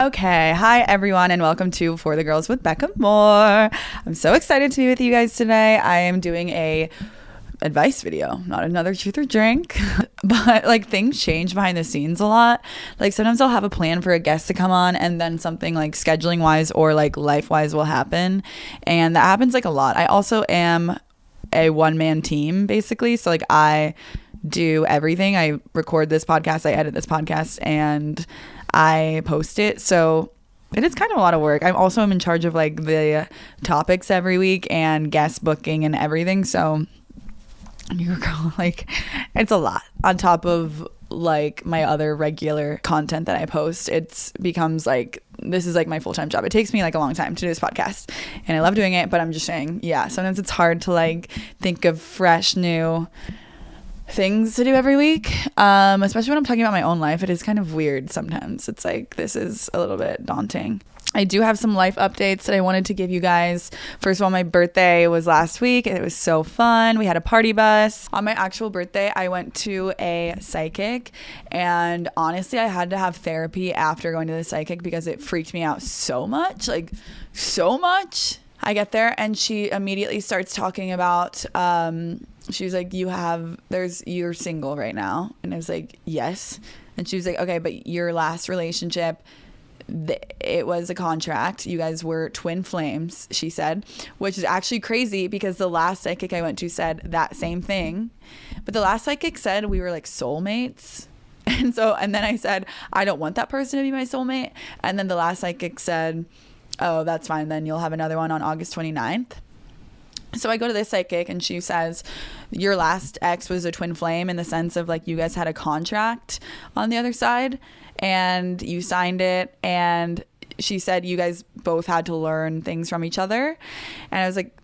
Okay, hi everyone and welcome to For the Girls with Becca Moore. I'm so excited to be with you guys today. I am doing a advice video, not another truth or drink, but like things change behind the scenes a lot. Like sometimes I'll have a plan for a guest to come on and then something like scheduling wise or like life wise will happen, and that happens like a lot. I also am a one-man team basically, so like I do everything. I record this podcast, I edit this podcast, and I post it. So it is kind of a lot of work. I'm also in charge of like the topics every week and guest booking and everything. So like it's a lot on top of like my other regular content that I post. It becomes like, this is like my full-time job. It takes me like a long time to do this podcast and I love doing it, but I'm just saying, yeah, sometimes it's hard to like think of fresh new things to do every week, especially when I'm talking about my own life. It is kind of weird sometimes. It's like, this is a little bit daunting. I do have some life updates that I wanted to give you guys. First of all, my birthday was last week. It was so fun. We had a party bus. On my actual birthday, I went to a psychic, and honestly, I had to have therapy after going to the psychic because it freaked me out so much, like so much. I get there and she immediately starts talking about, she was like, you're single right now. And I was like, yes. And she was like, okay, but your last relationship, it was a contract. You guys were twin flames, she said, which is actually crazy because the last psychic I went to said that same thing. But the last psychic said we were like soulmates. And then I said, I don't want that person to be my soulmate. And then the last psychic said, oh, that's fine. Then you'll have another one on August 29th. So I go to this psychic and she says, your last ex was a twin flame in the sense of like you guys had a contract on the other side and you signed it. And she said you guys both had to learn things from each other. And I was like,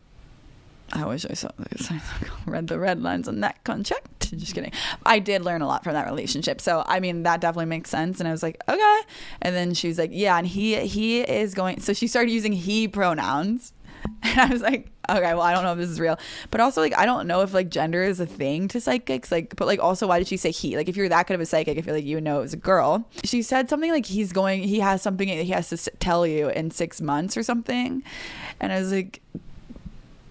I wish I saw this. I read the red lines on that contract. Just kidding. I did learn a lot from that relationship. So, I mean, that definitely makes sense. And I was like, okay. And then she was like, yeah, and he is going. So she started using he pronouns. And I was like, okay, well, I don't know if this is real. But also, like, I don't know if, like, gender is a thing to psychics. Like, but, like, also, why did she say he? Like, if you're that good of a psychic, I feel like you would know it was a girl. She said something like he has something he has to tell you in 6 months or something. And I was like,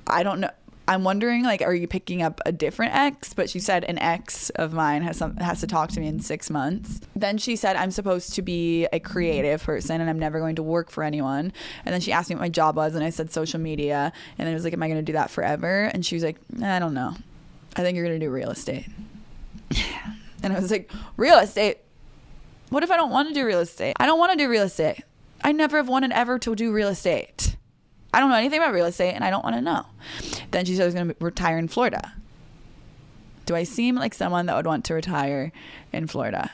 I don't know. I'm wondering, like, are you picking up a different ex? But she said an ex of mine has to talk to me in 6 months. Then she said I'm supposed to be a creative person and I'm never going to work for anyone. And then she asked me what my job was and I said social media. And then it was like, am I going to do that forever? And she was like, I don't know. I think you're going to do real estate. And I was like, real estate? What if I don't want to do real estate? I don't want to do real estate. I never have wanted ever to do real estate. I don't know anything about real estate and I don't want to know. Then she said I was going to retire in Florida. Do I seem like someone that would want to retire in Florida?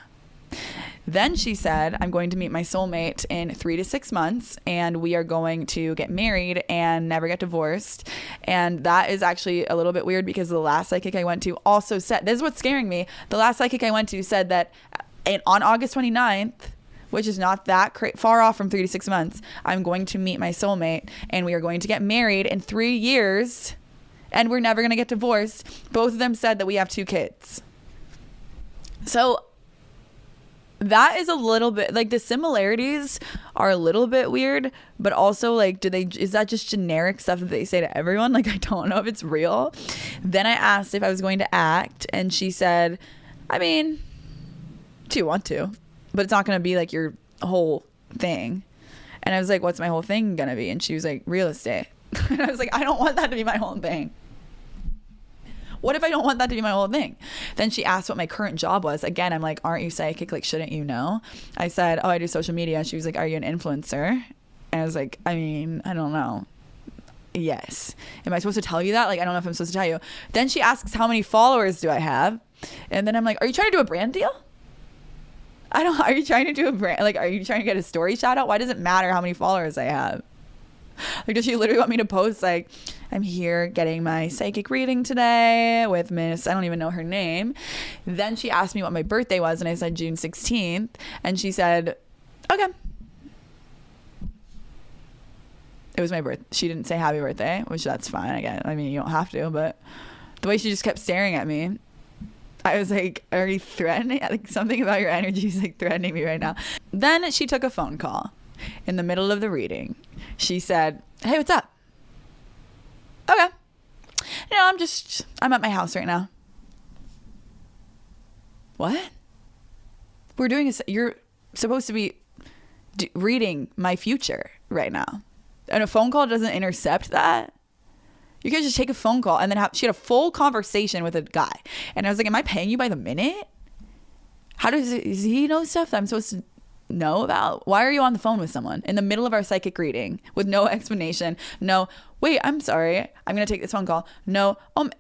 Then she said, I'm going to meet my soulmate in 3 to 6 months and we are going to get married and never get divorced. And that is actually a little bit weird because the last psychic I went to also said, this is what's scaring me. The last psychic I went to said that on August 29th, which is not that far off from 3 to 6 months, I'm going to meet my soulmate and we are going to get married in 3 years and we're never going to get divorced. Both of them said that we have 2 kids. So that is a little bit, like, the similarities are a little bit weird, but also, like, is that just generic stuff that they say to everyone? Like, I don't know if it's real. Then I asked if I was going to act and she said, I mean, do you want to? But it's not going to be like your whole thing. And I was like, what's my whole thing going to be? And she was like, real estate. And I was like, I don't want that to be my whole thing. What if I don't want that to be my whole thing? Then she asked what my current job was. Again, I'm like, aren't you psychic? Like, shouldn't you know? I said, oh, I do social media. She was like, are you an influencer? And I was like, I mean, I don't know. Yes. Am I supposed to tell you that? Like, I don't know if I'm supposed to tell you. Then she asks, how many followers do I have? And then I'm like, are you trying to do a brand deal? Are you trying to do a brand? Like, are you trying to get a story shout out? Why does it matter how many followers I have? Like, does she literally want me to post, like, I'm here getting my psychic reading today with Miss, I don't even know her name. Then she asked me what my birthday was, and I said June 16th. And she said, okay. It was my birthday. She didn't say happy birthday, which that's fine. I mean, you don't have to, but the way she just kept staring at me, I was like, are you threatening? Like, something about your energy is like threatening me right now. Then she took a phone call in the middle of the reading, she said, "Hey, what's up?" "Okay. I'm at my house right now." "What? You're supposed to be reading my future right now. And a phone call doesn't intercept that? You could just take a phone call." And then she had a full conversation with a guy. And I was like, am I paying you by the minute? Does he know stuff that I'm supposed to know about? Why are you on the phone with someone in the middle of our psychic reading with no explanation? No, wait, I'm sorry, I'm going to take this phone call. No,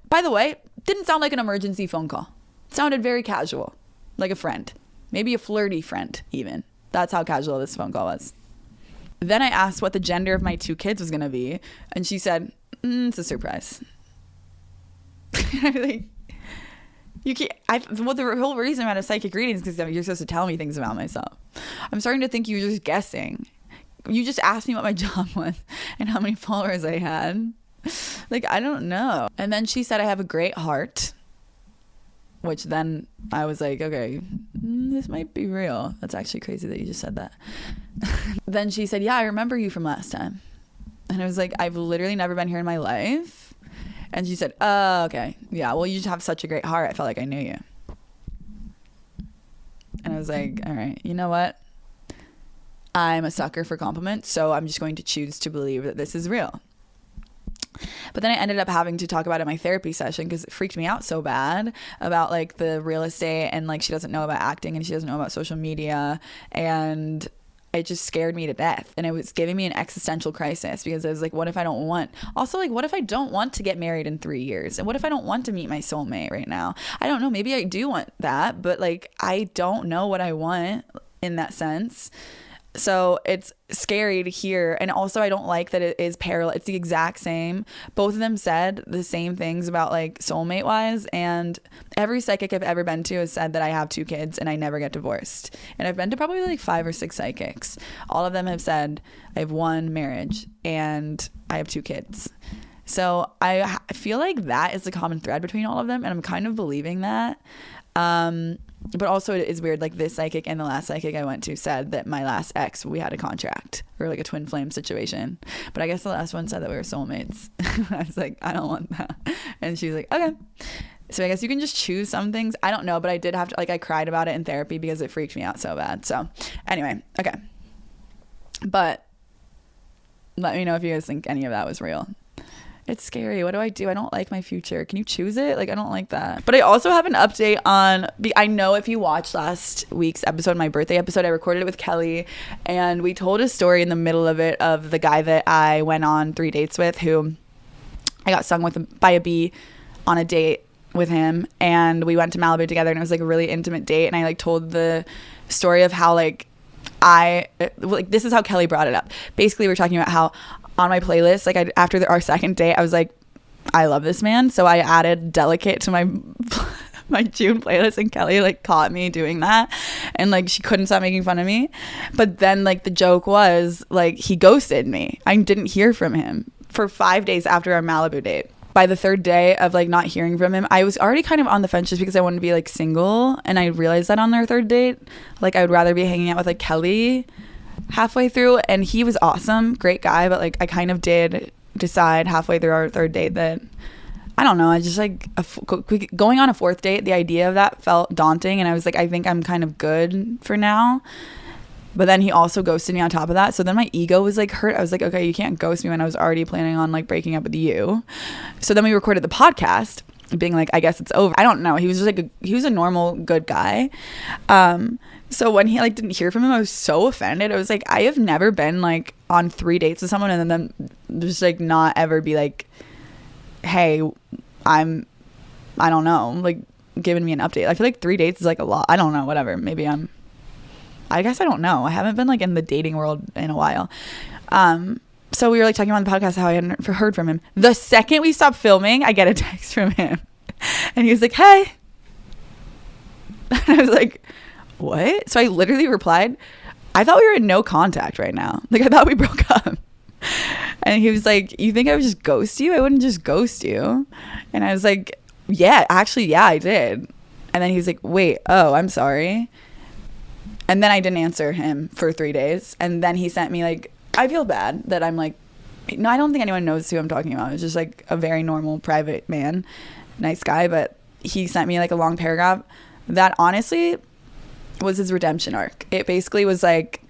by the way, didn't sound like an emergency phone call. It sounded very casual, like a friend, maybe a flirty friend even. That's how casual this phone call was. Then I asked what the gender of my 2 kids was going to be. And she said, it's a surprise. Like, you can't. The whole reason I'm at a psychic reading is because you're supposed to tell me things about myself. I'm starting to think you're just guessing. You just asked me what my job was and how many followers I had. Like, I don't know. And then she said I have a great heart, which then I was like, okay, this might be real. That's actually crazy that you just said that. Then she said, yeah, I remember you from last time. And I was like, I've literally never been here in my life. And she said, oh, okay. Yeah, well, you just have such a great heart. I felt like I knew you. And I was like, all right, you know what? I'm a sucker for compliments, so I'm just going to choose to believe that this is real. But then I ended up having to talk about it in my therapy session because it freaked me out so bad about like the real estate, and like she doesn't know about acting and she doesn't know about social media, and it just scared me to death. And it was giving me an existential crisis because I was like, what if I don't want, also like, what if I don't want to get married in 3 years? And what if I don't want to meet my soulmate right now? I don't know. Maybe I do want that, but like, I don't know what I want in that sense. So it's scary to hear. And also I don't like that it is parallel. It's the exact same. Both of them said the same things about like soulmate wise. And every psychic I've ever been to has said that I have 2 kids and I never get divorced. And I've been to probably like 5 or 6 psychics. All of them have said I have 1 marriage and I have 2 kids. So I feel like that is the common thread between all of them. And I'm kind of believing that. But also it is weird, like this psychic and the last psychic I went to said that my last ex, we had a contract or like a twin flame situation. But I guess the last one said that we were soulmates. I was like, I don't want that. And she was like, okay. So I guess you can just choose some things. I don't know, but I did have to, like, I cried about it in therapy because it freaked me out so bad. So anyway, okay. But let me know if you guys think any of that was real. It's scary. What do? I don't like my future. Can you choose it? Like, I don't like that. But I also have an update on, I know if you watched last week's episode, my birthday episode, I recorded it with Kelly, and we told a story in the middle of it of the guy that I went on 3 dates with, who I got sung with by a bee on a date with him, and we went to Malibu together, and it was like a really intimate date. And I like told the story of how like this is how Kelly brought it up. Basically, we're talking about how on my playlist, like after our second date, I was like, I love this man. So I added Delicate to my my June playlist, and Kelly like caught me doing that, and like she couldn't stop making fun of me. But then like the joke was like he ghosted me. I didn't hear from him for 5 days after our Malibu date. By the 3rd day of like not hearing from him, I was already kind of on the fence just because I wanted to be like single, and I realized that on their 3rd date, like I would rather be hanging out with like Kelly halfway through. And he was awesome, great guy, but like I kind of did decide halfway through our 3rd date that I don't know, I just like going on a 4th date, the idea of that felt daunting, and I was like, I think I'm kind of good for now. But then he also ghosted me on top of that, so then my ego was like hurt. I was like, okay, you can't ghost me when I was already planning on like breaking up with you. So then we recorded the podcast being like, I guess it's over. I don't know, he was just like he was a normal good guy. So when he like didn't hear from him, I was so offended. I was like, I have never been like on 3 dates with someone and then just like not ever be like, hey, I don't know, like giving me an update. I feel like 3 dates is like a lot. I don't know, whatever. Maybe I guess I don't know. I haven't been like in the dating world in a while. So we were like talking about the podcast how I hadn't heard from him. The second we stopped filming, I get a text from him, and he was like, hey. And I was like, what? So I literally replied, I thought we were in no contact right now. Like I thought we broke up. And he was like, you think I would just ghost you? I wouldn't just ghost you. And I was like, yeah, actually, yeah, I did. And then he was like, wait, oh, I'm sorry. And then I didn't answer him for 3 days. And then he sent me like, I feel bad that I'm like, no, I don't think anyone knows who I'm talking about. It's just like a very normal private man, nice guy. But he sent me like a long paragraph that honestly was his redemption arc. It basically was like,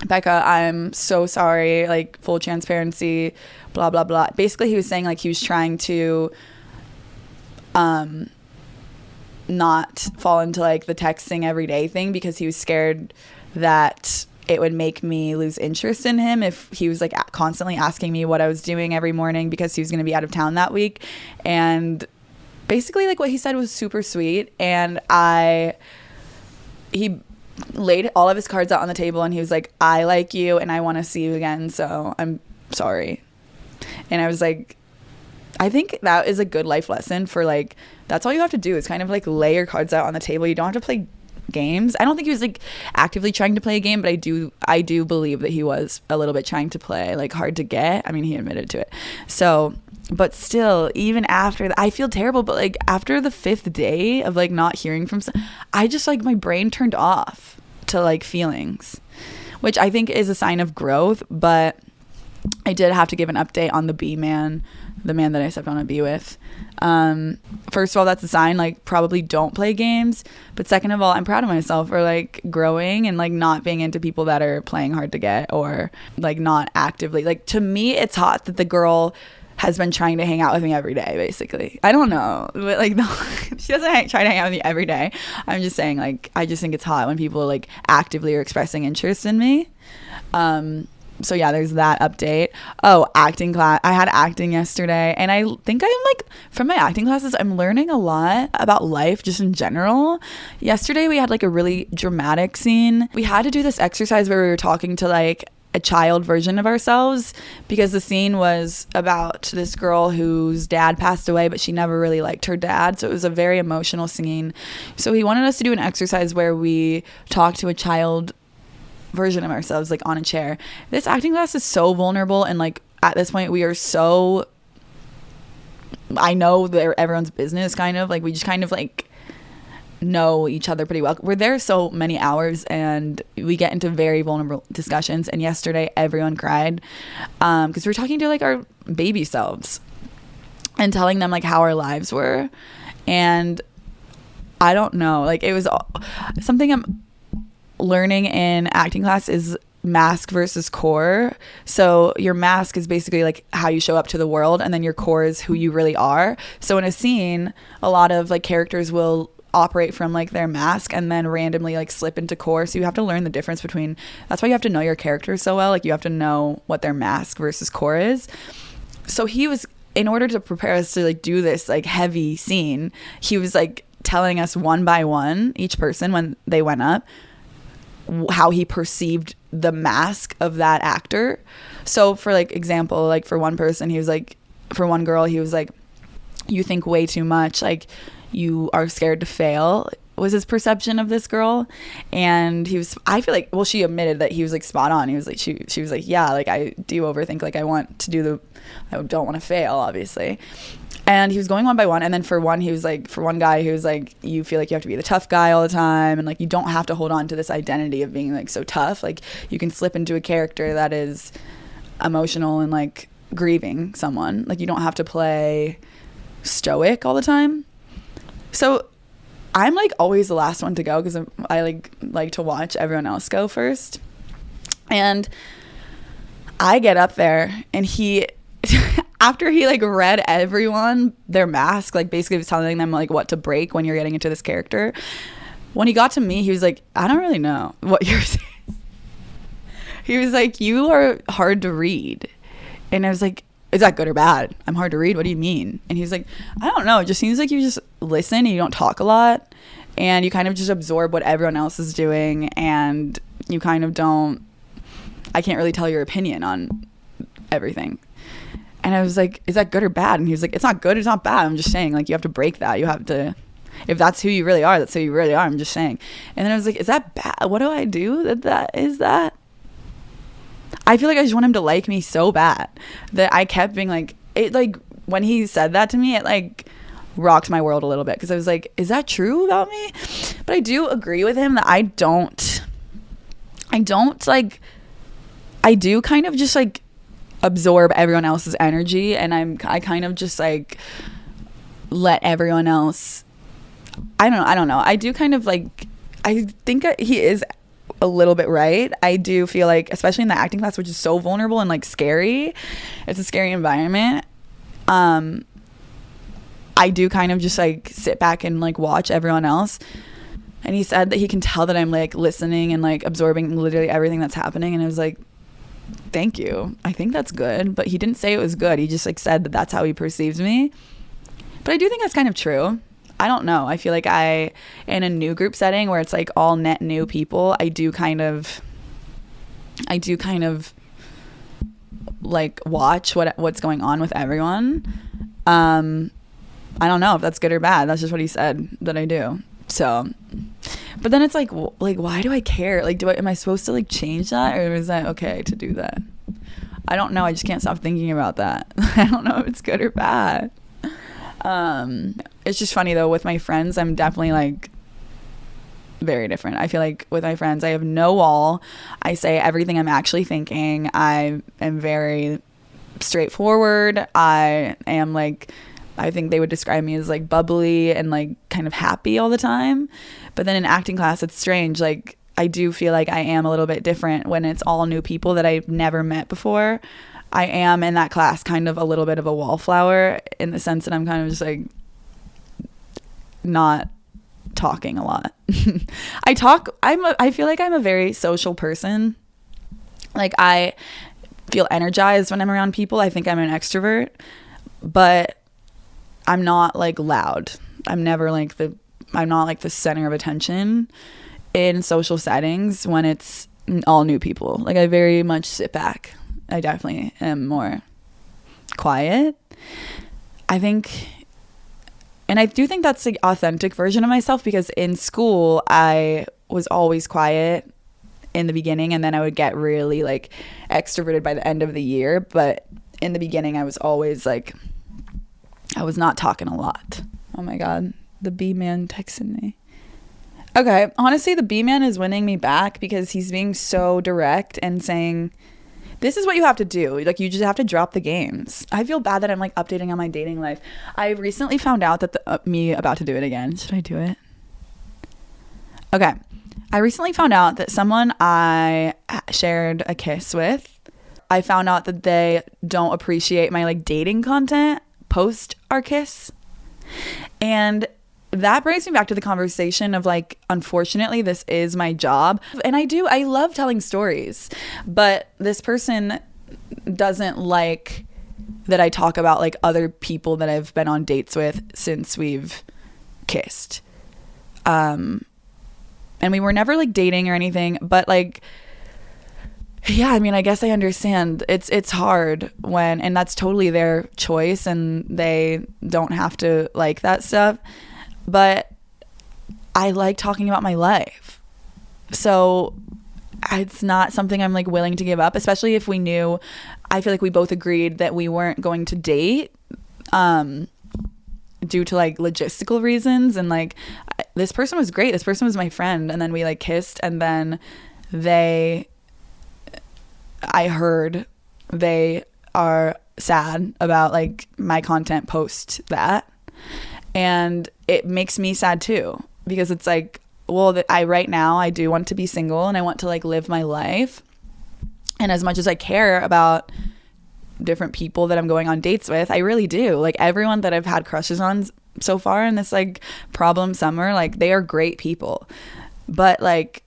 Becca, I'm so sorry, like full transparency, blah, blah, blah. Basically, he was saying like he was trying to not fall into like the texting every day thing because he was scared that it would make me lose interest in him if he was like constantly asking me what I was doing every morning because he was going to be out of town that week. And basically like what he said was super sweet. And he laid all of his cards out on the table and he was like, I like you and I want to see you again, so I'm sorry. And I was like, I think that is a good life lesson for like, that's all you have to do is kind of like lay your cards out on the table. You don't have to play games. I don't think he was like actively trying to play a game, but I do believe that he was a little bit trying to play like hard to get. I mean, he admitted to it. So, but still, even after that, I feel terrible, but like after the 5th day of like not hearing from I just like my brain turned off to like feelings, which I think is a sign of growth. But I did have to give an update on the B man, the man that I stepped on a B with. First of all, that's a sign, like probably don't play games. But second of all, I'm proud of myself for like growing and like not being into people that are playing hard to get or like not actively. Like to me, it's hot that the girl has been trying to hang out with me every day, basically. I don't know, but like no, she doesn't try to hang out with me every day. I'm just saying, like, I just think it's hot when people like actively are expressing interest in me. So yeah, there's that update. Oh, acting class. I had acting yesterday, and I think I'm like, from my acting classes, I'm learning a lot about life just in general. Yesterday we had like a really dramatic scene. We had to do this exercise where we were talking to like a child version of ourselves, because the scene was about this girl whose dad passed away, but she never really liked her dad. So it was a very emotional scene. So he wanted us to do an exercise where we talk to a child version of ourselves, like on a chair. This acting class is so vulnerable, and like at this point we are so, I know they're everyone's business, kind of like we just kind of like know each other pretty well. We're there so many hours and we get into very vulnerable discussions. And yesterday everyone cried because we were talking to like our baby selves and telling them like how our lives were. And I don't know, like it was something I'm learning in acting class is mask versus core. So your mask is basically like how you show up to the world, and then your core is who you really are. So in a scene, a lot of like characters will operate from like their mask and then randomly like slip into core. So you have to learn the difference between, that's why you have to know your character so well. Like you have to know what their mask versus core is. So he was, in order to prepare us to like do this like heavy scene, he was like telling us one by one, each person when they went up, how he perceived the mask of that actor. So for like example, like for one person, he was like, for one girl, he was like, you think way too much, like you are scared to fail, was his perception of this girl. And he was, I feel like, well, she admitted that he was like spot on. He was like, she was like, yeah, like I do overthink, like I want to do I don't want to fail, obviously. And he was going one by one. And then for one, he was like, for one guy, he was like, you feel like you have to be the tough guy all the time. And like, you don't have to hold on to this identity of being like so tough. Like you can slip into a character that is emotional and like grieving someone. Like you don't have to play stoic all the time. So I'm like always the last one to go because I like to watch everyone else go first. And I get up there and he, after he like read everyone their mask, like basically was telling them like what to break when you're getting into this character. When he got to me, he was like, I don't really know what you're saying. He was like, you are hard to read. And I was like, is that good or bad? I'm hard to read. What do you mean? And he's like, I don't know. It just seems like you just listen and you don't talk a lot. And you kind of just absorb what everyone else is doing. And you kind of don't, I can't really tell your opinion on everything. And I was like, is that good or bad? And he was like, it's not good. It's not bad. I'm just saying, like, you have to break that. You have to, if that's who you really are, that's who you really are. I'm just saying. And then I was like, is that bad? What do I do? That is that? I feel like I just want him to like me so bad that I kept being like, it like, when he said that to me, it like rocked my world a little bit. Cause I was like, is that true about me? But I do agree with him that I don't I don't like, I do kind of just like absorb everyone else's energy, and I kind of just like let everyone else, I don't know. I do kind of like, I think he is a little bit right. I do feel like, especially in the acting class, which is so vulnerable and like scary, it's a scary environment. I do kind of just like sit back and like watch everyone else. And he said that he can tell that I'm like listening and like absorbing literally everything that's happening. And I was like, thank you. I think that's good. But he didn't say it was good. He just like said that that's how he perceives me. But I do think that's kind of true. I don't know. I feel like in a new group setting where it's like all net new people, I do kind of like watch what's going on with everyone. I don't know if that's good or bad. That's just what he said that I do. So, but then it's like why do I care? Like, am I supposed to like change that, or is that okay to do that? I don't know. I just can't stop thinking about that. I don't know if it's good or bad. It's just funny though, with my friends, I'm definitely like very different. I feel like with my friends, I have no wall. I say everything I'm actually thinking. I am very straightforward. I am like, I think they would describe me as like bubbly and like kind of happy all the time. But then in acting class, it's strange. Like, I do feel like I am a little bit different when it's all new people that I've never met before. I am in that class kind of a little bit of a wallflower, in the sense that I'm kind of just like not talking a lot. I feel like I'm a very social person. Like, I feel energized when I'm around people. I think I'm an extrovert, but I'm not like loud. I'm not like the center of attention in social settings when it's all new people. Like, I very much sit back. I definitely am more quiet, I think. And I do think that's the authentic version of myself, because in school I was always quiet in the beginning, and then I would get really like extroverted by the end of the year. But in the beginning I was always like, I was not talking a lot. Oh my God, the B-man texted me. Okay, honestly, the B-man is winning me back, because he's being so direct and saying, this is what you have to do. Like, you just have to drop the games. I feel bad that I'm like updating on my dating life. I recently found out that me about to do it again. Should I do it? Okay. I recently found out that someone I shared a kiss with, I found out that they don't appreciate my like dating content post our kiss. And that brings me back to the conversation of like, unfortunately, this is my job. And I love telling stories, but this person doesn't like that I talk about like other people that I've been on dates with since we've kissed. And we were never like dating or anything, but like, yeah, I mean, I guess I understand. It's hard when, and that's totally their choice, and they don't have to like that stuff. But I like talking about my life. So it's not something I'm like willing to give up, especially if we knew, I feel like we both agreed that we weren't going to date due to like logistical reasons. And like, this person was great. This person was my friend. And then we like kissed, and then I heard they are sad about like my content post that. And it makes me sad too, because it's like, well, right now I do want to be single, and I want to like live my life. And as much as I care about different people that I'm going on dates with, I really do. Like, everyone that I've had crushes on so far in this like problem summer, like, they are great people. But like,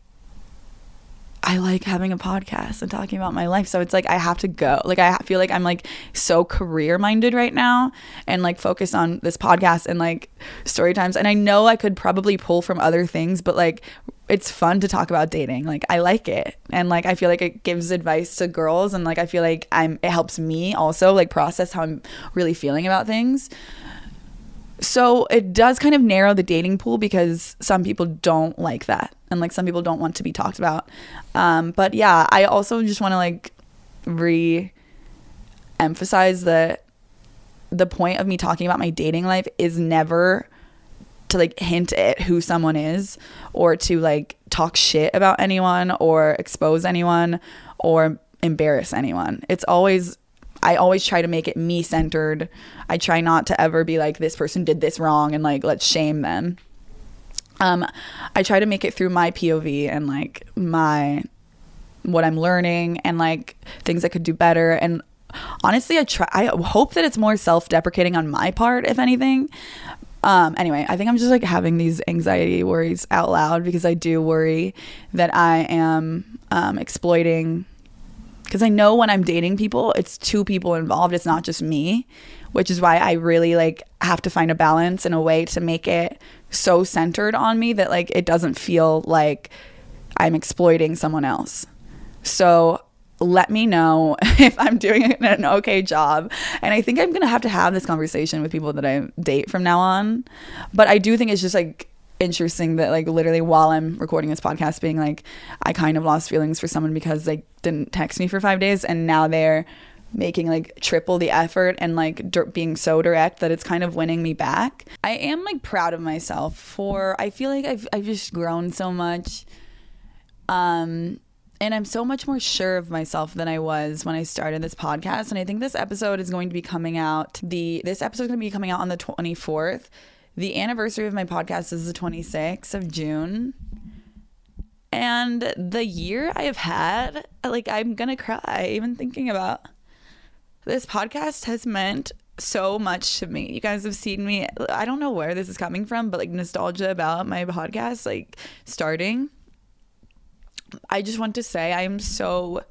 I like having a podcast and talking about my life. So it's like, I have to go. Like, I feel like I'm like so career minded right now, and like focused on this podcast and like story times. And I know I could probably pull from other things, but like, it's fun to talk about dating. Like, I like it. And like, I feel like it gives advice to girls, and like, I feel like it helps me also like process how I'm really feeling about things. So it does kind of narrow the dating pool, because some people don't like that, and like some people don't want to be talked about. But yeah, I also just want to like re-emphasize that the point of me talking about my dating life is never to like hint at who someone is, or to like talk shit about anyone or expose anyone or embarrass anyone. I always try to make it me centered. I try not to ever be like, this person did this wrong and like let's shame them. I try to make it through my POV and like what I'm learning and like things I could do better. And honestly, I hope that it's more self-deprecating on my part, if anything. Anyway, I think I'm just like having these anxiety worries out loud, because I do worry that I am exploiting, because I know when I'm dating people, it's two people involved. It's not just me, which is why I really like have to find a balance and a way to make it so centered on me that like it doesn't feel like I'm exploiting someone else. So let me know if I'm doing an okay job. And I think I'm going to have this conversation with people that I date from now on. But I do think it's just like interesting that like literally while I'm recording this podcast being like, I kind of lost feelings for someone because they didn't text me for 5 days, and now they're making like triple the effort and like being so direct that it's kind of winning me back. I am like proud of myself for, I feel like I've just grown so much. And I'm so much more sure of myself than I was when I started this podcast. And I think this episode is going to be coming out. This episode is going to be coming out on the 24th. The anniversary of my podcast is the 26th of June. And the year I have had, like, I'm going to cry even thinking about this podcast has meant so much to me. You guys have seen me. I don't know where this is coming from, but like nostalgia about my podcast, like starting. I just want to say I am so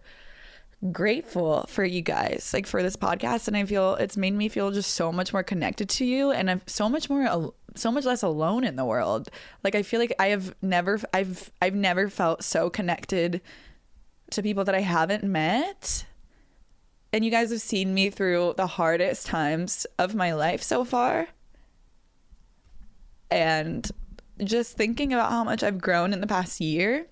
grateful for you guys, like for this podcast, and I feel it's made me feel just so much more connected to you, and I'm so much less alone in the world. Like I feel like I've never felt so connected to people that I haven't met. And you guys have seen me through the hardest times of my life so far. And just thinking about how much I've grown in the past year,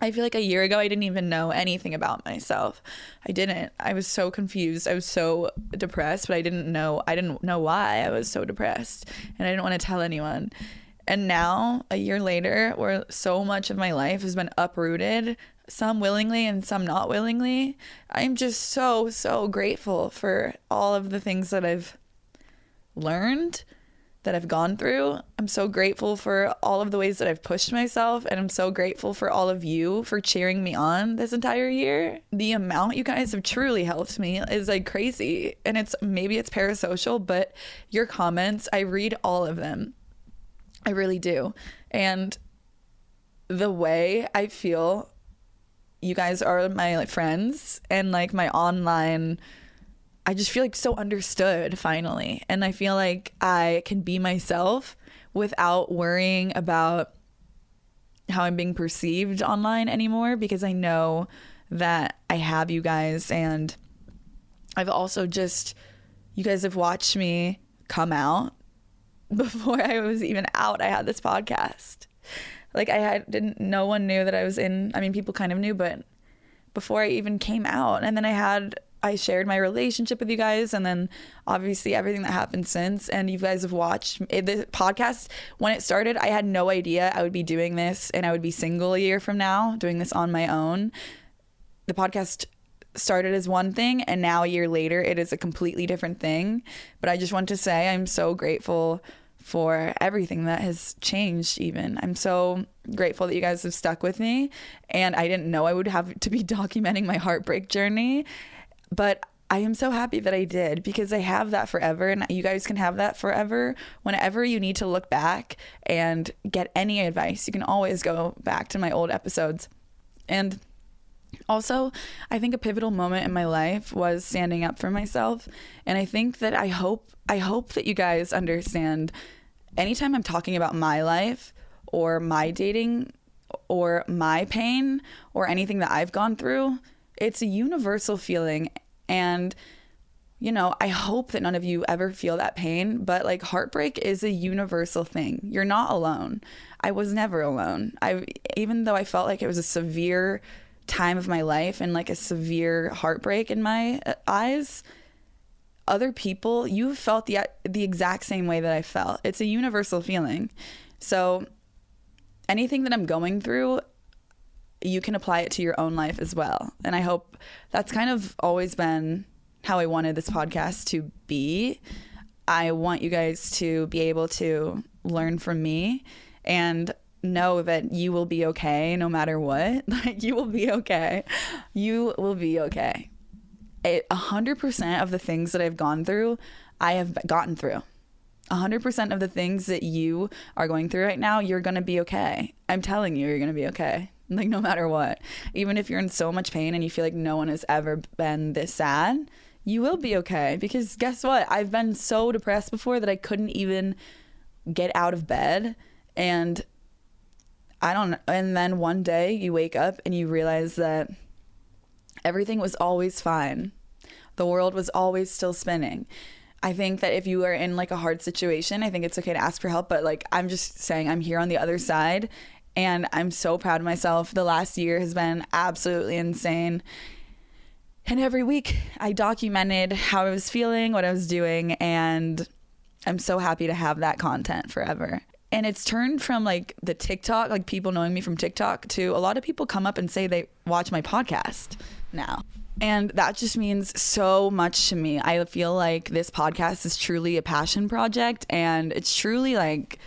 I feel like a year ago I didn't even know anything about myself. I didn't. I was so confused. I was so depressed, but I didn't know why I was so depressed, and I didn't want to tell anyone. And now, a year later, where so much of my life has been uprooted, some willingly and some not willingly, I'm just so grateful for all of the things that I've learned, that I've gone through. I'm so grateful for all of the ways that I've pushed myself, and I'm so grateful for all of you for cheering me on this entire year. The amount you guys have truly helped me is like crazy, and maybe it's parasocial, but your comments, I read all of them. I really do. And the way I feel you guys are my like friends and like my online, I just feel like so understood finally. And I feel like I can be myself without worrying about how I'm being perceived online anymore, because I know that I have you guys. And I've also you guys have watched me come out. Before I was even out, I had this podcast. Like no one knew that I was in, I mean, people kind of knew, but before I even came out. And then I shared my relationship with you guys, and then obviously everything that happened since, and you guys have watched the podcast. When it started, I had no idea I would be doing this, and I would be single a year from now doing this on my own. The podcast started as one thing, and now a year later it is a completely different thing. But I just want to say I'm so grateful for everything that has changed. Even I'm so grateful that you guys have stuck with me, and I didn't know I would have to be documenting my heartbreak journey, but I am so happy that I did, because I have that forever, and you guys can have that forever. Whenever you need to look back and get any advice, you can always go back to my old episodes. And also, I think a pivotal moment in my life was standing up for myself. And I think that I hope that you guys understand, anytime I'm talking about my life or my dating or my pain or anything that I've gone through, it's a universal feeling. And, you know, I hope that none of you ever feel that pain, but like heartbreak is a universal thing. You're not alone. I was never alone. Even though I felt like it was a severe time of my life and like a severe heartbreak in my eyes, other people, you felt the exact same way that I felt. It's a universal feeling. So anything that I'm going through, you can apply it to your own life as well. And I hope that's kind of always been how I wanted this podcast to be. I want you guys to be able to learn from me and know that you will be okay no matter what. Like, you will be okay. You will be okay. 100% of the things that I've gone through, I have gotten through. 100% of the things that you are going through right now, you're going to be okay. I'm telling you, you're going to be okay. Like, no matter what. Even if you're in so much pain and you feel like no one has ever been this sad, you will be okay. Because guess what? I've been so depressed before that I couldn't even get out of bed. And and then one day you wake up and you realize that everything was always fine. The world was always still spinning. I think that if you are in like a hard situation, I think it's okay to ask for help. But like, I'm just saying, I'm here on the other side and I'm so proud of myself. The last year has been absolutely insane. And every week I documented how I was feeling, what I was doing, and I'm so happy to have that content forever. And it's turned from like the TikTok, like people knowing me from TikTok, to a lot of people come up and say they watch my podcast now. And that just means so much to me. I feel like this podcast is truly a passion project, and it's truly like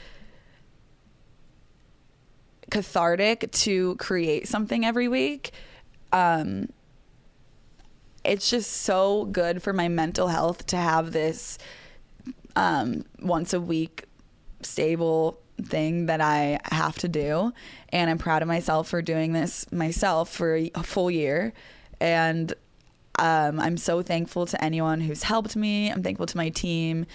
cathartic to create something every week. It's just so good for my mental health to have this once a week stable thing that I have to do. And I'm proud of myself for doing this myself for a full year. And I'm so thankful to anyone who's helped me. I'm thankful to my team.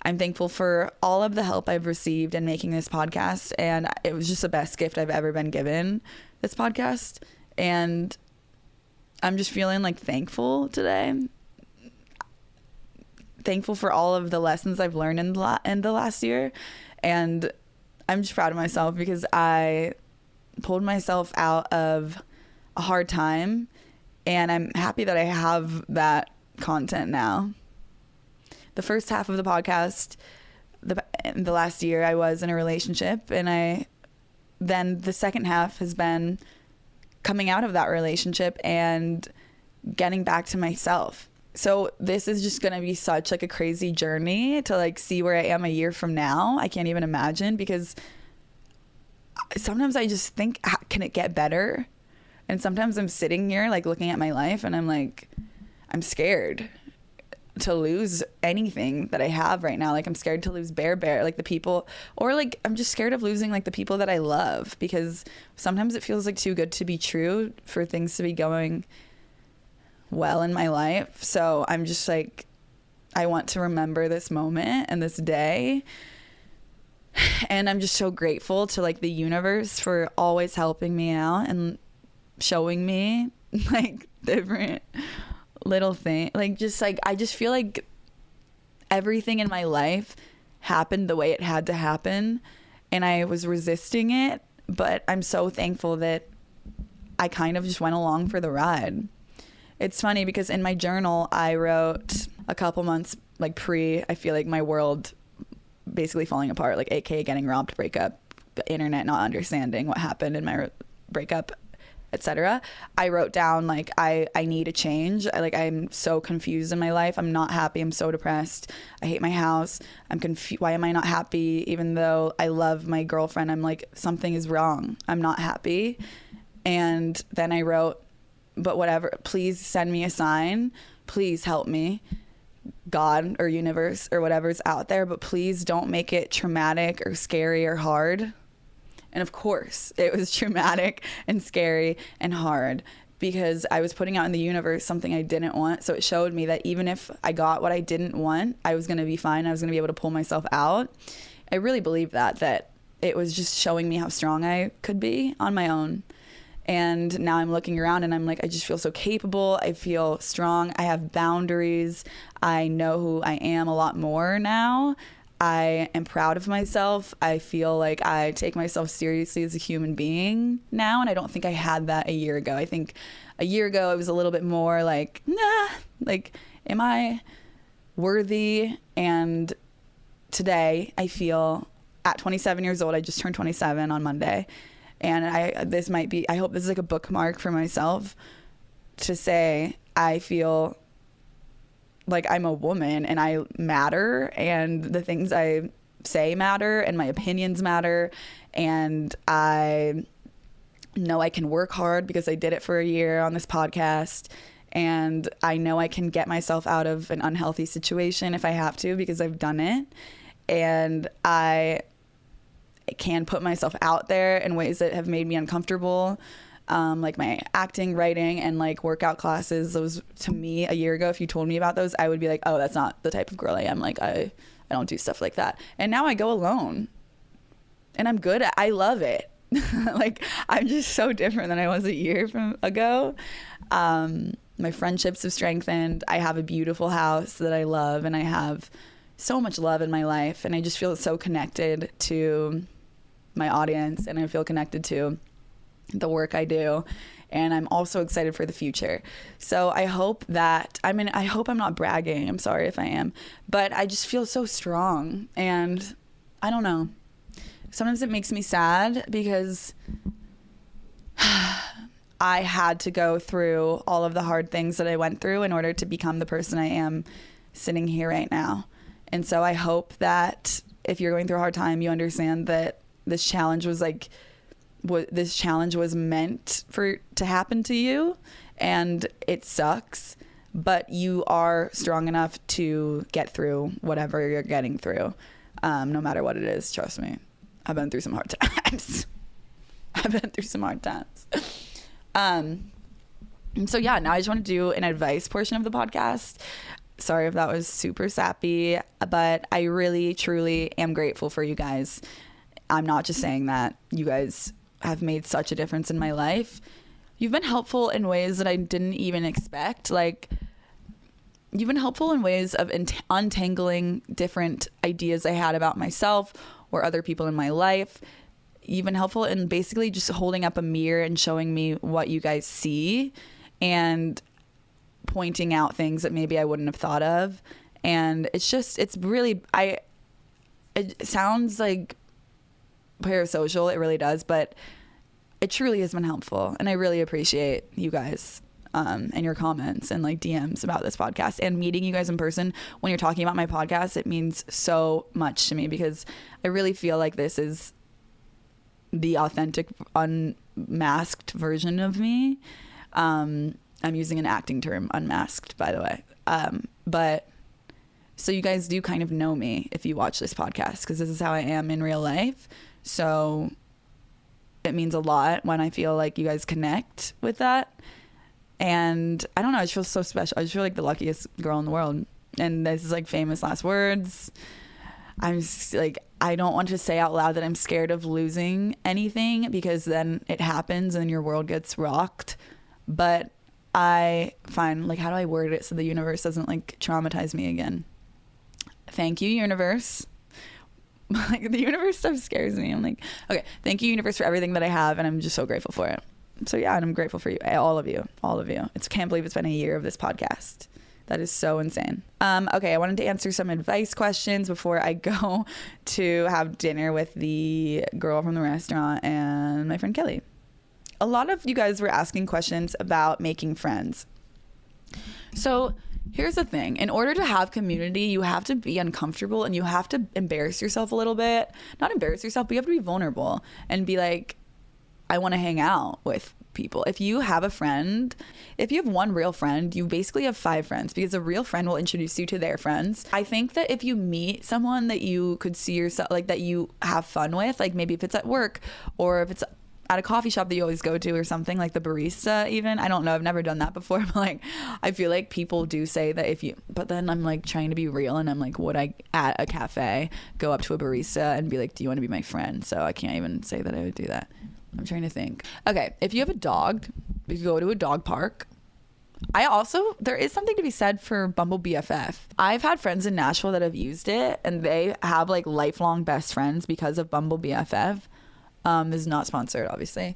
I'm thankful for all of the help I've received in making this podcast. And it was just the best gift I've ever been given, this podcast. And I'm just feeling like thankful today. Thankful for all of the lessons I've learned in the last year. And I'm just proud of myself because I pulled myself out of a hard time, and I'm happy that I have that content now. The first half of the podcast, the last year, I was in a relationship, and then the second half has been coming out of that relationship and getting back to myself. So this is just going to be such like a crazy journey to like see where I am a year from now. I can't even imagine, because sometimes I just think, can it get better? And sometimes I'm sitting here like looking at my life and I'm like, I'm scared to lose anything that I have right now. Like, I'm scared to lose Bear, like the people, or like I'm just scared of losing like the people that I love, because sometimes it feels like too good to be true for things to be going well in my life. So I'm just like, I want to remember this moment and this day. And I'm just so grateful to like the universe for always helping me out and showing me like different little things. Like, just like, I just feel like everything in my life happened the way it had to happen, and I was resisting it. But I'm so thankful that I kind of just went along for the ride. It's funny because in my journal, I wrote a couple months like I feel like my world basically falling apart, like aka getting robbed, breakup, the internet not understanding what happened in my breakup, etc. I wrote down like I need a change. I'm so confused in my life. I'm not happy. I'm so depressed. I hate my house. I'm confused. Why am I not happy? Even though I love my girlfriend, I'm like, something is wrong. I'm not happy. And then I wrote, but whatever, please send me a sign. Please help me, God or universe or whatever's out there, but please don't make it traumatic or scary or hard. And of course, it was traumatic and scary and hard, because I was putting out in the universe something I didn't want. So it showed me that even if I got what I didn't want, I was going to be fine. I was going to be able to pull myself out. I really believe that it was just showing me how strong I could be on my own. And now I'm looking around and I'm like, I just feel so capable. I feel strong. I have boundaries. I know who I am a lot more now. I am proud of myself. I feel like I take myself seriously as a human being now. And I don't think I had that a year ago. I think a year ago I was a little bit more like, nah, like, am I worthy. And today I feel at 27 years old, I just turned 27 on Monday. And I hope this is like a bookmark for myself to say, I feel like I'm a woman and I matter, and the things I say matter, and my opinions matter, and I know I can work hard because I did it for a year on this podcast, and I know I can get myself out of an unhealthy situation if I have to because I've done it, and I can put myself out there in ways that have made me uncomfortable, like my acting, writing, and like workout classes. Those, to me, a year ago, if you told me about those, I would be like, oh, that's not the type of girl I am. Like I don't do stuff like that. And now I go alone and I'm good at, I love it. Like I'm just so different than I was a year ago. My friendships have strengthened. I have a beautiful house that I love, and I have so much love in my life, and I just feel so connected to my audience, and I feel connected to the work I do, and I'm also excited for the future. So I hope I hope I'm not bragging. I'm sorry if I am, but I just feel so strong, and I don't know. Sometimes it makes me sad because I had to go through all of the hard things that I went through in order to become the person I am sitting here right now. And so I hope that if you're going through a hard time, you understand that this challenge was meant to happen to you, and it sucks, but you are strong enough to get through whatever you're getting through, no matter what it is. Trust me, I've been through some hard times. So yeah, now I just want to do an advice portion of the podcast. Sorry if that was super sappy, but I really, truly am grateful for you guys. I'm not just saying that. You guys have made such a difference in my life. You've been helpful in ways that I didn't even expect. Like, you've been helpful in ways of untangling different ideas I had about myself or other people in my life. You've been helpful in basically just holding up a mirror and showing me what you guys see and pointing out things that maybe I wouldn't have thought of. And it sounds like parasocial, it really does, but it truly has been helpful, and I really appreciate you guys and your comments and like DMs about this podcast, and meeting you guys in person when you're talking about my podcast. It means so much to me because I really feel like this is the authentic, unmasked version of me. I'm using an acting term, unmasked, by the way. But so you guys do kind of know me if you watch this podcast, because this is how I am in real life. So it means a lot when I feel like you guys connect with that. And I don't know, I just feel so special. I just feel like the luckiest girl in the world. And this is like famous last words. I'm just like, I don't want to say out loud that I'm scared of losing anything, because then it happens and your world gets rocked. But I find, like, how do I word it so the universe doesn't like traumatize me again? Thank you, universe. Like, the universe stuff scares me. I'm like, okay, thank you, universe, for everything that I have, and I'm just so grateful for it. So yeah, and I'm grateful for you, all of you. Can't believe it's been a year of this podcast. That is so insane. Okay, I wanted to answer some advice questions before I go to have dinner with the girl from the restaurant and my friend Kelly. A lot of you guys were asking questions about making friends. So here's the thing. In order to have community, you have to be uncomfortable and you have to embarrass yourself a little bit. Not embarrass yourself, but you have to be vulnerable and be like, I want to hang out with people. If you have one real friend, you basically have 5 friends, because a real friend will introduce you to their friends. I think that if you meet someone that you could see yourself, like, that you have fun with, like maybe if it's at work or if it's at a coffee shop that you always go to or something, like the barista even. I don't know, I've never done that before, but like, I feel like people do say that but then I'm like trying to be real, and I'm like, would I at a cafe go up to a barista and be like, do you want to be my friend? So I can't even say that I would do that. I'm trying to think. Okay, if you have a dog, if you go to a dog park, there is something to be said for Bumble BFF. I've had friends in Nashville that have used it, and they have like lifelong best friends because of Bumble BFF. This is not sponsored, obviously.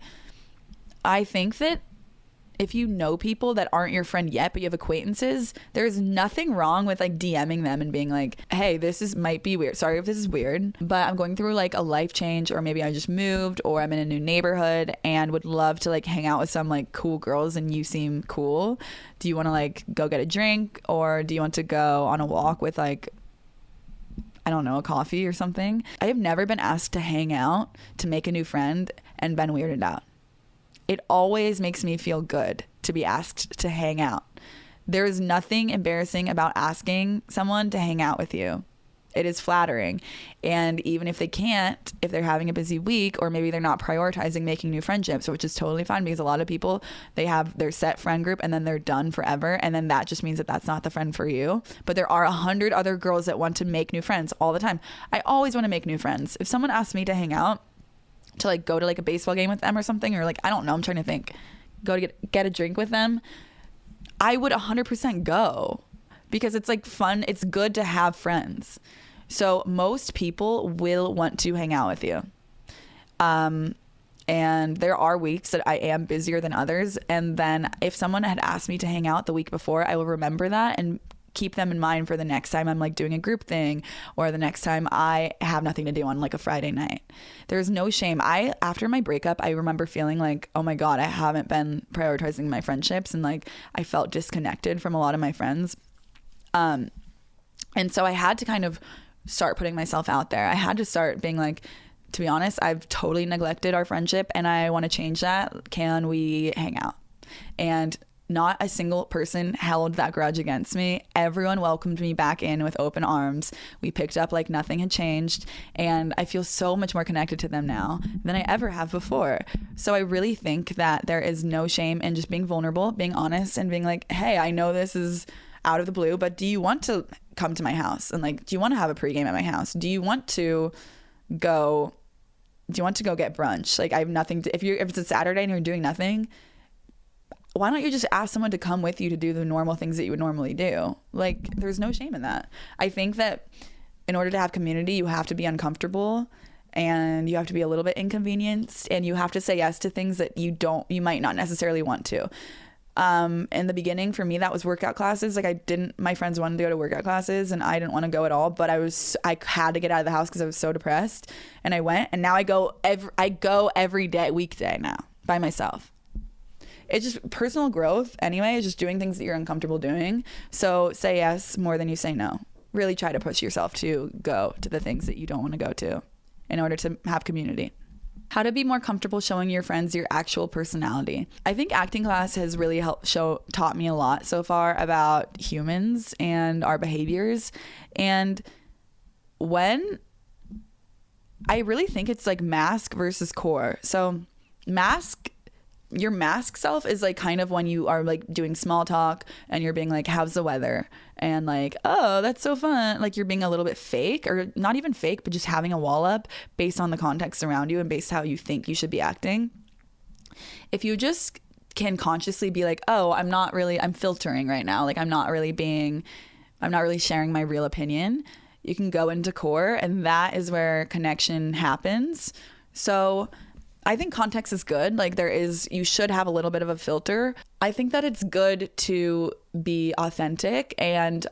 I think that if you know people that aren't your friend yet, but you have acquaintances, there's nothing wrong with like DMing them and being like, hey, might be weird. Sorry if this is weird, but I'm going through like a life change, or maybe I just moved, or I'm in a new neighborhood and would love to like hang out with some like cool girls and you seem cool. Do you want to like go get a drink, or do you want to go on a walk with like, I don't know, a coffee or something? I have never been asked to hang out to make a new friend and been weirded out. It always makes me feel good to be asked to hang out. There is nothing embarrassing about asking someone to hang out with you. It is flattering. And even if they can't, if they're having a busy week, or maybe they're not prioritizing making new friendships, which is totally fine, because a lot of people, they have their set friend group and then they're done forever. And then that just means that that's not the friend for you. But there are 100 other girls that want to make new friends all the time. I always want to make new friends. If someone asks me to hang out, to like go to like a baseball game with them or something, or like, I don't know, I'm trying to think, go to get a drink with them, I would 100% go, because it's like fun. It's good to have friends. So most people will want to hang out with you. And there are weeks that I am busier than others. And then if someone had asked me to hang out the week before, I will remember that and keep them in mind for the next time I'm like doing a group thing, or the next time I have nothing to do on like a Friday night. There's no shame. After my breakup, I remember feeling like, oh my God, I haven't been prioritizing my friendships, and like I felt disconnected from a lot of my friends. And so I had to kind of start putting myself out there. I had to start being like, to be honest, I've totally neglected our friendship and I want to change that. Can we hang out? And not a single person held that grudge against me. Everyone welcomed me back in with open arms. We picked up like nothing had changed, and I feel so much more connected to them now than I ever have before. So I really think that there is no shame in just being vulnerable, being honest, and being like, hey, I know this is out of the blue, but do you want to come to my house? And like, do you want to have a pregame at my house? Do you want to go get brunch? Like, I have nothing to, if it's a Saturday and you're doing nothing, why don't you just ask someone to come with you to do the normal things that you would normally do? Like, there's no shame in that. I think that in order to have community, you have to be uncomfortable, and you have to be a little bit inconvenienced, and you have to say yes to things that you might not necessarily want to. In the beginning, for me, that was workout classes. Like, my friends wanted to go to workout classes and I didn't want to go at all, but I had to get out of the house because I was so depressed, and I went, and now I go every day, weekday now, by myself. It's just personal growth anyway. It's just doing things that you're uncomfortable doing. So say yes more than you say no. Really try to push yourself to go to the things that you don't want to go to in order to have community. How to be more comfortable showing your friends your actual personality. I think acting class has really taught me a lot so far about humans and our behaviors. And I really think it's like mask versus core. So your mask self is like kind of when you are like doing small talk and you're being like, how's the weather? And like, oh, that's so fun. Like, you're being a little bit fake, or not even fake, but just having a wall up based on the context around you and based how you think you should be acting. If you just can consciously be like, oh, I'm filtering right now. Like, I'm not really sharing my real opinion. You can go into core, and that is where connection happens. So I think context is good. Like, you should have a little bit of a filter. I think that it's good to be authentic. And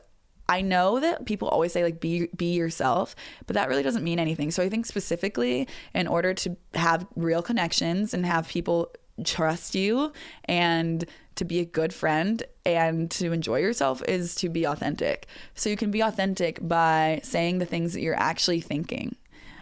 I know that people always say like, be yourself, but that really doesn't mean anything. So I think specifically, in order to have real connections and have people trust you and to be a good friend and to enjoy yourself, is to be authentic. So you can be authentic by saying the things that you're actually thinking.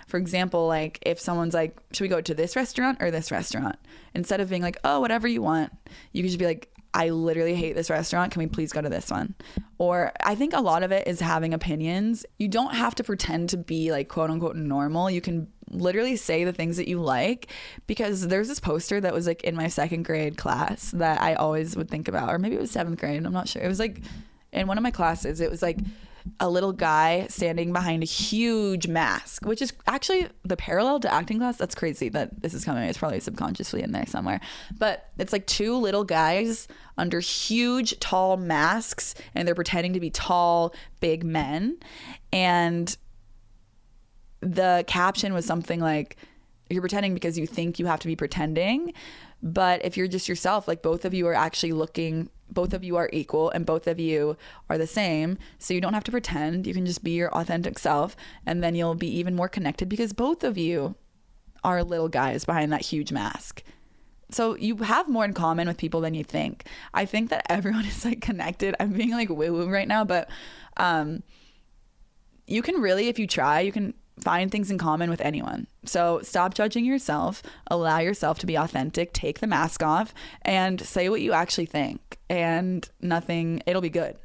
For example, like if someone's like, should we go to this restaurant or this restaurant? Instead of being like, oh, whatever you want, you can just be like, I literally hate this restaurant. Can we please go to this one? Or I think a lot of it is having opinions. You don't have to pretend to be like quote unquote normal. You can literally say the things that you like, because there's this poster that was like in my 2nd grade class that I always would think about, or maybe it was 7th grade. I'm not sure. It was like in one of my classes, it was like a little guy standing behind a huge mask, which is actually the parallel to acting class. That's crazy that this is coming. It's probably subconsciously in there somewhere. But it's like 2 little guys under huge, tall masks, and they're pretending to be tall, big men. And the caption was something like, you're pretending because you think you have to be pretending, But if you're just yourself, like both of you are actually both of you are equal and both of you are the same. So you don't have to pretend. You can just be your authentic self, and then you'll be even more connected because both of you are little guys behind that huge mask. So you have more in common with people than you think. I think that everyone is like connected. I'm being like woo-woo right now, but you can really, if you try, you can find things in common with anyone. So stop judging yourself, allow yourself to be authentic, take the mask off, and say what you actually think, and it'll be good.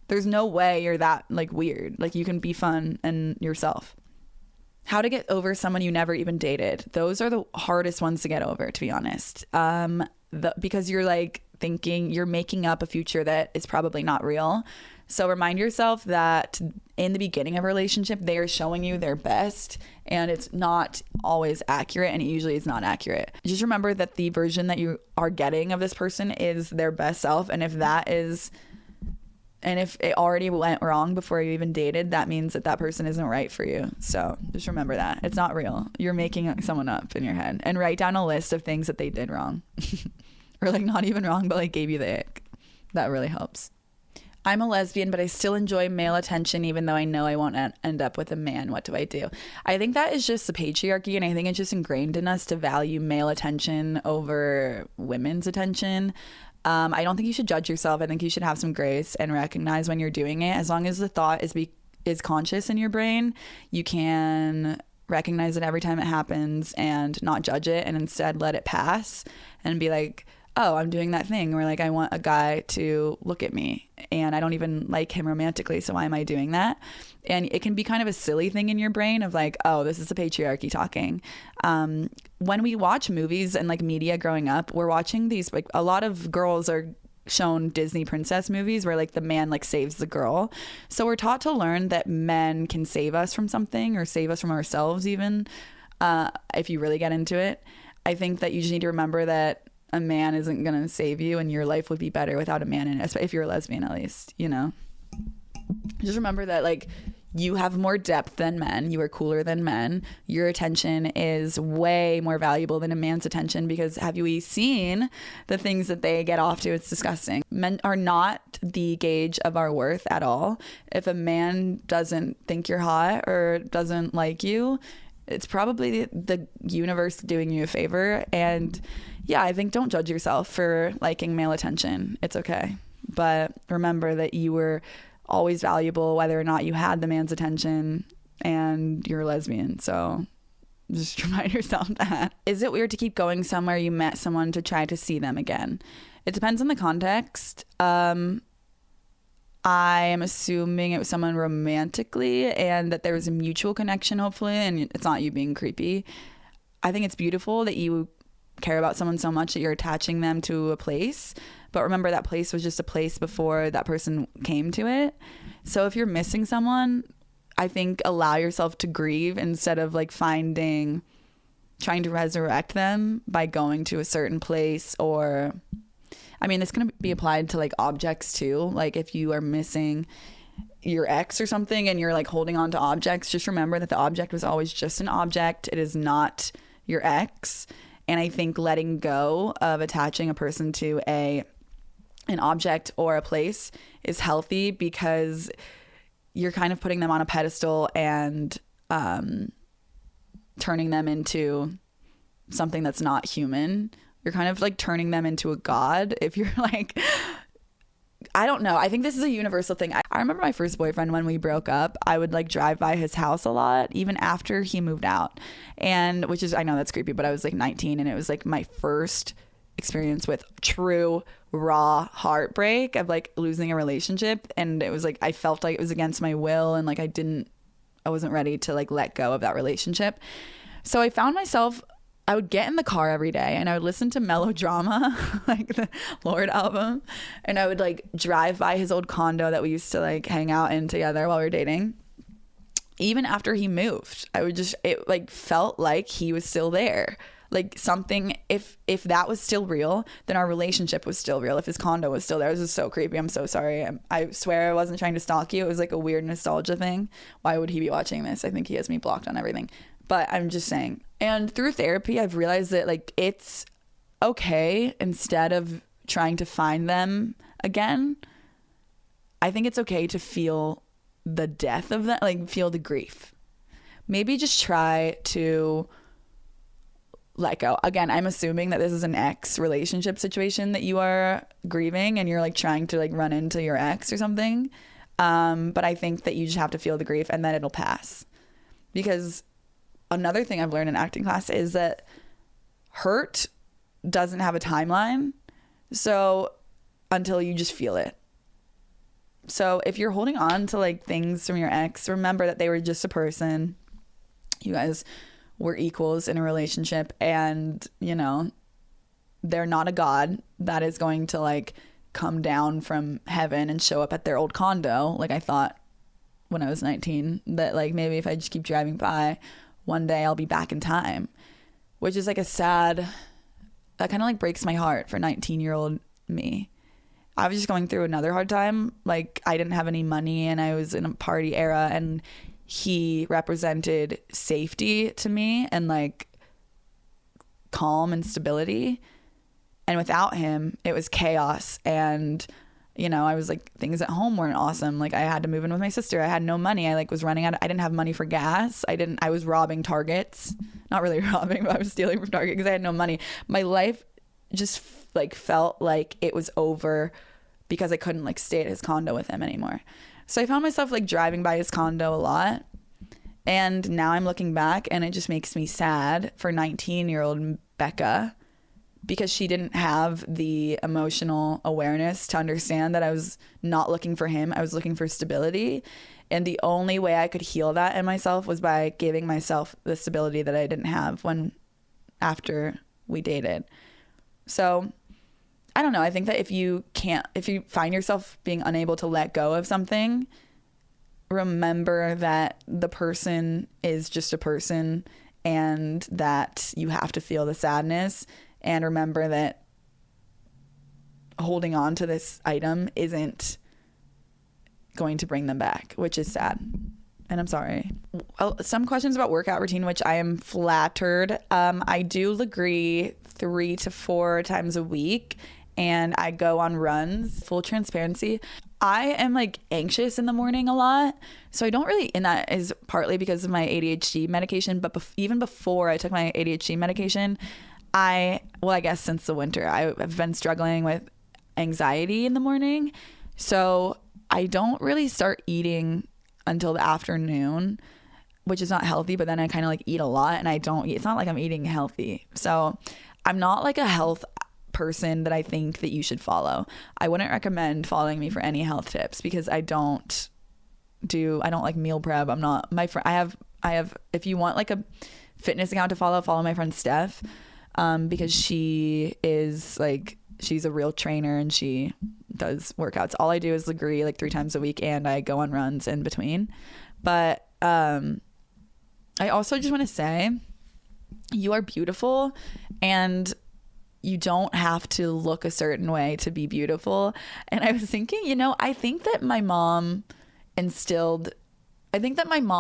There's no way you're that like weird. Like you can be fun and yourself. How to get over someone you never even dated. Those are the hardest ones to get over, to be honest. Because you're like thinking you're making up a future that is probably not real. So remind yourself that in the beginning of a relationship, they are showing you their best, and it's not always accurate, and it usually is not accurate. Just remember that the version that you are getting of this person is their best self, and if it already went wrong before you even dated, that means that person isn't right for you. So just remember that. It's not real. You're making someone up in your head. And write down a list of things that they did wrong. Or like not even wrong, but like gave you the ick. That really helps. I'm a lesbian, but I still enjoy male attention even though I know I won't end up with a man. What do I do? I think that is just the patriarchy, and I think it's just ingrained in us to value male attention over women's attention. I don't think you should judge yourself. I think you should have some grace and recognize when you're doing it. As long as the thought is conscious in your brain, you can recognize it every time it happens and not judge it, and instead let it pass and be like, oh, I'm doing that thing where like I want a guy to look at me and I don't even like him romantically, so why am I doing that? And it can be kind of a silly thing in your brain of like, oh, this is the patriarchy talking. When we watch movies and like media growing up, we're watching these, like a lot of girls are shown Disney princess movies where like the man like saves the girl. So we're taught to learn that men can save us from something or save us from ourselves even, if you really get into it. I think that you just need to remember that a man isn't going to save you, and your life would be better without a man in it, if you're a lesbian at least, you know. Just remember that like you have more depth than men. You are cooler than men. Your attention is way more valuable than a man's attention, because have you seen the things that they get off to? It's disgusting. Men are not the gauge of our worth at all. If a man doesn't think you're hot or doesn't like you, it's probably the universe doing you a favor. And yeah, I think don't judge yourself for liking male attention. It's okay. But remember that you were always valuable whether or not you had the man's attention, and you're a lesbian. So just remind yourself that. Is it weird to keep going somewhere you met someone to try to see them again? It depends on the context. I'm assuming it was someone romantically and that there was a mutual connection, hopefully, and it's not you being creepy. I think it's beautiful that you care about someone so much that you're attaching them to a place, but remember that place was just a place before that person came to it. So if you're missing someone, I think allow yourself to grieve instead of like trying to resurrect them by going to a certain place. Or I mean, this can be applied to like objects too. Like if you are missing your ex or something and you're like holding on to objects, just remember that the object was always just an object. It is not your ex. And I think letting go of attaching a person to an object or a place is healthy, because you're kind of putting them on a pedestal and turning them into something that's not human. You're kind of like turning them into a god if you're like, I don't know. I think this is a universal thing. I remember my first boyfriend, when we broke up, I would like drive by his house a lot, even after he moved out. And which is, I know that's creepy, but I was like 19, and it was like my first experience with true raw heartbreak of like losing a relationship. And it was like, I felt like it was against my will, and like I wasn't ready to like let go of that relationship. So I found myself, I would get in the car every day and I would listen to Melodrama, like the Lorde album, and I would like drive by his old condo that we used to like hang out in together while we were dating. Even after he moved, it like felt like he was still there. Like something, if that was still real, then our relationship was still real. If his condo was still there, this is so creepy. I'm so sorry. I swear I wasn't trying to stalk you. It was like a weird nostalgia thing. Why would he be watching this? I think he has me blocked on everything. But I'm just saying. And through therapy, I've realized that like it's okay, instead of trying to find them again, I think it's okay to feel the death of that, like feel the grief. Maybe just try to let go. Again, I'm assuming that this is an ex relationship situation that you are grieving, and you're like trying to like run into your ex or something. But I think that you just have to feel the grief, and then it'll pass. Because another thing I've learned in acting class is that hurt doesn't have a timeline. So until you just feel it. So if you're holding on to like things from your ex, remember that they were just a person. You guys were equals in a relationship, and you know, they're not a god that is going to like come down from heaven and show up at their old condo. Like I thought when I was 19 that like maybe if I just keep driving by, one day I'll be back in time, which is like a sad, that kind of like breaks my heart for 19-year-old me. I was just going through another hard time. Like I didn't have any money, and I was in a party era, and he represented safety to me and like calm and stability. And without him, it was chaos. And, you know, I was like, things at home weren't awesome. Like I had to move in with my sister. I had no money. I like was running out. I didn't have money for gas. I was robbing Targets. Not really robbing, but I was stealing from Target because I had no money. My life just like felt like it was over because I couldn't like stay at his condo with him anymore. So I found myself like driving by his condo a lot. And now I'm looking back, and it just makes me sad for 19-year-old Becca, because she didn't have the emotional awareness to understand that I was not looking for him. I was looking for stability. And the only way I could heal that in myself was by giving myself the stability that I didn't have after we dated. So I don't know. I think that if you find yourself being unable to let go of something, remember that the person is just a person, and that you have to feel the sadness, and remember that holding on to this item isn't going to bring them back, which is sad. And I'm sorry. Some questions about workout routine, which I am flattered. I do Legree 3 to 4 times a week, and I go on runs. Full transparency, I am like anxious in the morning a lot. So I don't really, and that is partly because of my ADHD medication. But even before I took my ADHD medication, I guess since the winter, I've been struggling with anxiety in the morning. So I don't really start eating until the afternoon, which is not healthy. But then I kind of like eat a lot, and I don't eat. It's not like I'm eating healthy. So I'm not like a health person that I think that you should follow. I wouldn't recommend following me for any health tips, because I don't like meal prep. I'm not my friend. I have if you want like a fitness account to follow my friend Steph, because she's a real trainer, and she does workouts. All I do is Legree like 3 times a week, and I go on runs in between. But I also just want to say you are beautiful, and you don't have to look a certain way to be beautiful. And I was thinking, I think that my mom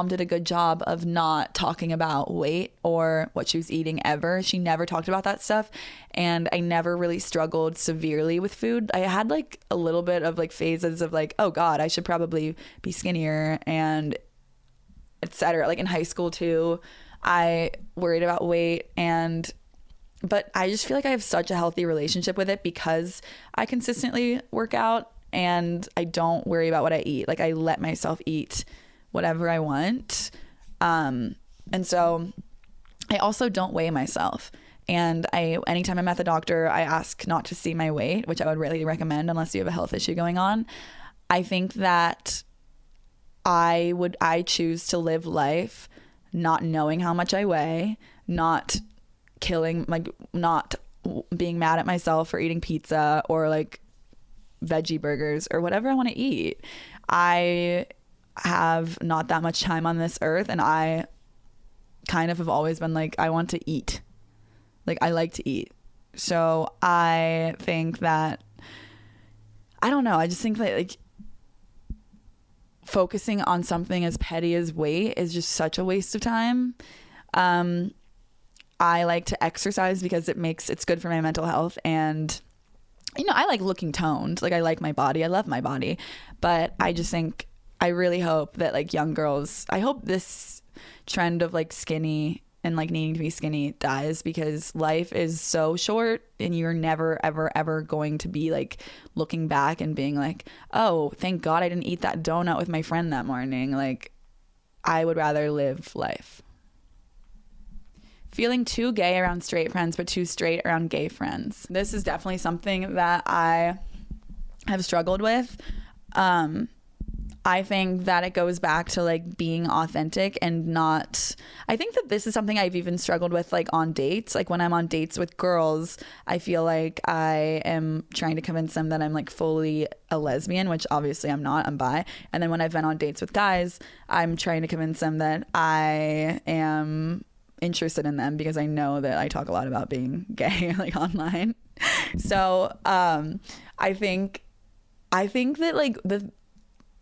did a good job of not talking about weight or what she was eating ever. She never talked about that stuff. And I never really struggled severely with food. I had like a little bit of like phases of like, oh God, I should probably be skinnier, and etc. Like in high school too, I worried about weight, but I just feel like I have such a healthy relationship with it because I consistently work out, and I don't worry about what I eat. Like I let myself eat whatever I want. And so I also don't weigh myself. And anytime I'm at the doctor, I ask not to see my weight, which I would really recommend unless you have a health issue going on. I think that I choose to live life not knowing how much I weigh, not being mad at myself for eating pizza or like veggie burgers or whatever I want to eat. I have not that much time on this earth, and I kind of have always been like, I want to eat. Like I like to eat. So I think that, I don't know, I just think that like focusing on something as petty as weight is just such a waste of time. I like to exercise because it's good for my mental health. And, you know, I like looking toned. Like, I like my body. I love my body. But I just think, I really hope that like young girls, I hope this trend of like skinny and like needing to be skinny dies, because life is so short and you're never ever ever going to be like looking back and being like, oh, thank God I didn't eat that donut with my friend that morning. Like, I would rather live life. Feeling too gay around straight friends but too straight around gay friends. This is definitely something that I have struggled with. I think that it goes back to like being authentic and not, I think that this is something I've even struggled with like on dates. Like when I'm on dates with girls, I feel like I am trying to convince them that I'm like fully a lesbian, which obviously I'm not, I'm bi. And then when I've been on dates with guys, I'm trying to convince them that I am interested in them, because I know that I talk a lot about being gay like online. So I think that like the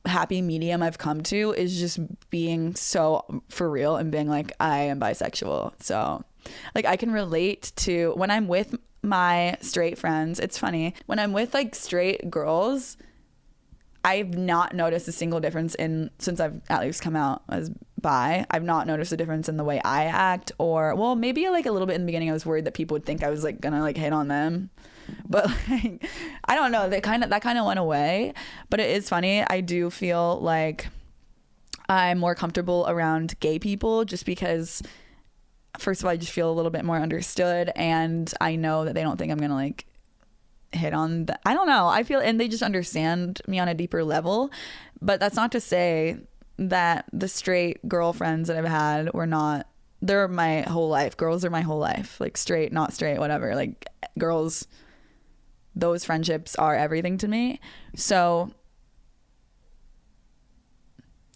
happy medium I've come to is just being so for real and being like, I am bisexual. So like I can relate to when I'm with my straight friends. It's funny, when I'm with like straight girls, I've not noticed a single difference since I've at least come out as bi. I've not noticed a difference in the way I act, or well, maybe like a little bit in the beginning I was worried that people would think I was like gonna like hit on them, but like I don't know, that kind of went away. But it is funny, I do feel like I'm more comfortable around gay people just because, first of all, I just feel a little bit more understood, and I know that they don't think I'm gonna like hit on I don't know, I feel, and they just understand me on a deeper level. But that's not to say that the straight girlfriends that I've had were not, they're my whole life. Girls are my whole life, like straight, not straight, whatever, like girls, those friendships are everything to me. So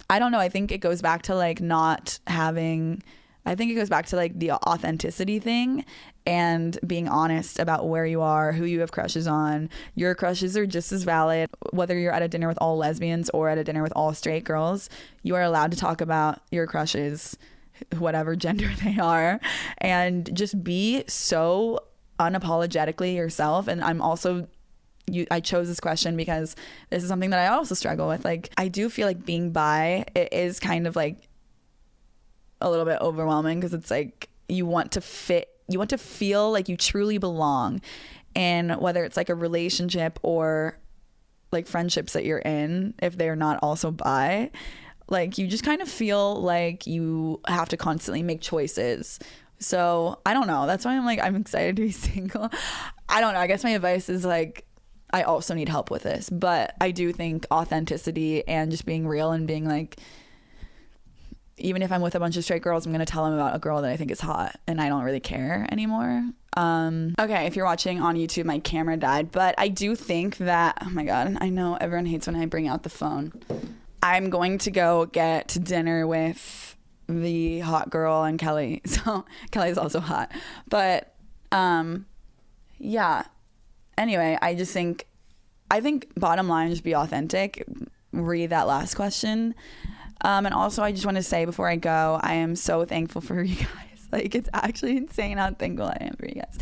I don't know, I think it goes back to like not having, I think it goes back to like the authenticity thing and being honest about where you are, who you have crushes on. Your crushes are just as valid whether you're at a dinner with all lesbians or at a dinner with all straight girls. You are allowed to talk about your crushes, whatever gender they are, and just be so unapologetically yourself. And I'm also, I chose this question because this is something that I also struggle with. Like, I do feel like being bi, it is kind of like a little bit overwhelming, because it's like you want to fit, you want to feel like you truly belong. And whether it's like a relationship or like friendships that you're in, if they're not also bi, like you just kind of feel like you have to constantly make choices. So I don't know, that's why I'm like, I'm excited to be single. I don't know, I guess my advice is like, I also need help with this, but I do think authenticity and just being real and being like, even if I'm with a bunch of straight girls, I'm going to tell them about a girl that I think is hot and I don't really care anymore. Okay, if you're watching on YouTube, my camera died, but I do think that, oh my God, I know everyone hates when I bring out the phone. I'm going to go get to dinner with the hot girl and Kelly. So Kelly's also hot, but yeah. Anyway, I think bottom line, just be authentic. Read that last question. And also, I just want to say before I go, I am so thankful for you guys. Like, it's actually insane how thankful I am for you guys.